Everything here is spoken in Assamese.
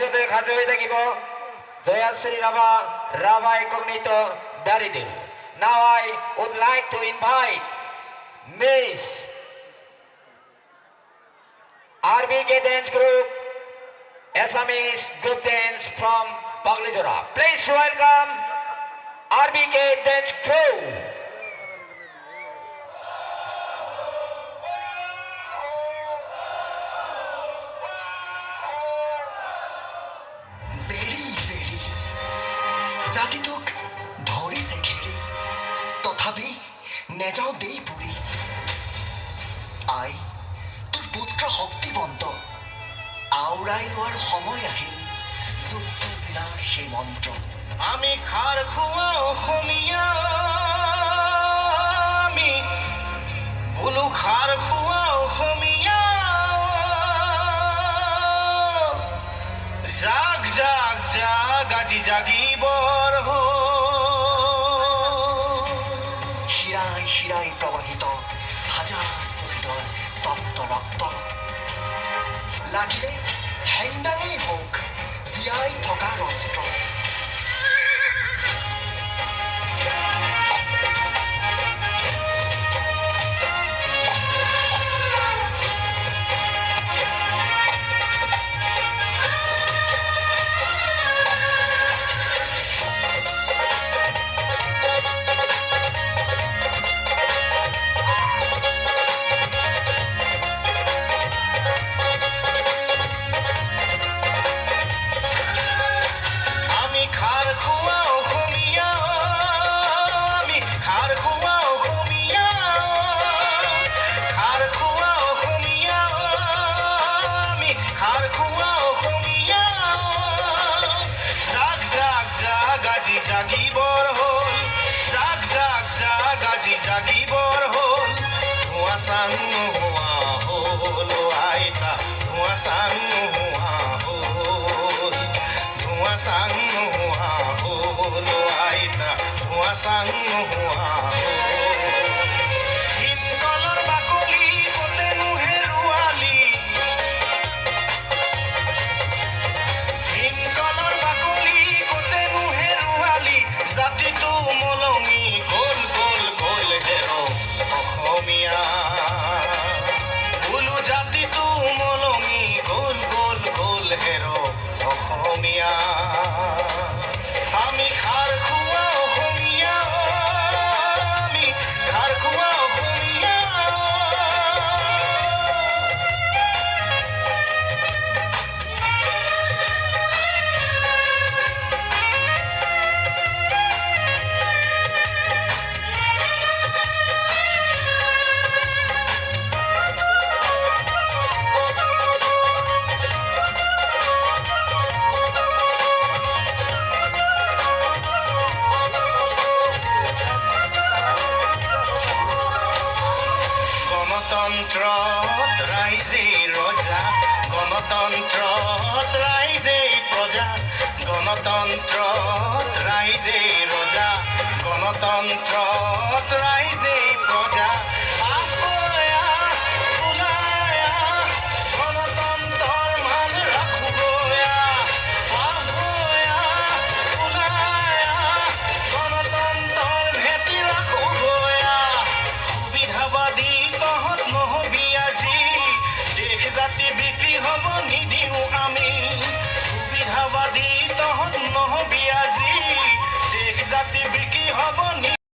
মঞ্চতে হাজির হয়ে থাকিব জয়াশ্রী Rabha, Rava Incognito Daridil. Now I would like to invite Miss RBK Dance Group, Assamese Group Dance from Baglijora. Please welcome RBK Dance Group. জাতি তোক ধৰিছে ঘেৰি তথাপি নেযাওঁ দেই পুৰি আই তোৰ পুত্ৰ শক্তিবন্ত আওৰাই লোৱাৰ সময় আহিল যুদ্ধ জিলাৰ সেই মন্ত্ৰ আমি খাৰ খোৱা অসমীয়া আমি বোলো খাৰ খোৱা অসমীয়া জাগ জাগ জাগ আজি জাগিবৰ শিৰাই শিৰাই প্ৰবাহিত হাজাৰ শ্বহীদৰ তপ্ত ৰক্ত লাগিলে হেংদাঙেই হওক জীয়াই থকাৰ অস্ত্ৰ জাগিবৰ হ'ল জাগ জাগ জাগ আজি জাগিবৰ হ'ল ধোঁৱা চাং নোহোৱা হ'ল আইতা ধোঁৱা চাং নোহোৱা হ'ল ধোঁৱা চাং নোহোৱা হ'ল আইতা ধোঁৱা চাং নোহোৱা হ'ল ভীমকলৰ বাকলি কতেনো হেৰুৱালি ভীমকলৰ বাকলি কতেনো হেৰুৱালি জাতিটো মলমি গ'ল গ'ল গ'ল হেৰ অসমীয়া বোলো জাতিটো মলমি গ'ল গ'ল গ'ল হেৰ অসমীয়া আমি খাৰ খোৱা অসমীয়া আমি খাৰ খোৱা অসমীয়া গণতন্ত্ৰত ৰাইজেই ৰজা গণতন্ত্ৰত ৰাইজেই প্ৰজা গণতন্ত্ৰত ৰাইজেই ৰজা গণতন্ত্ৰ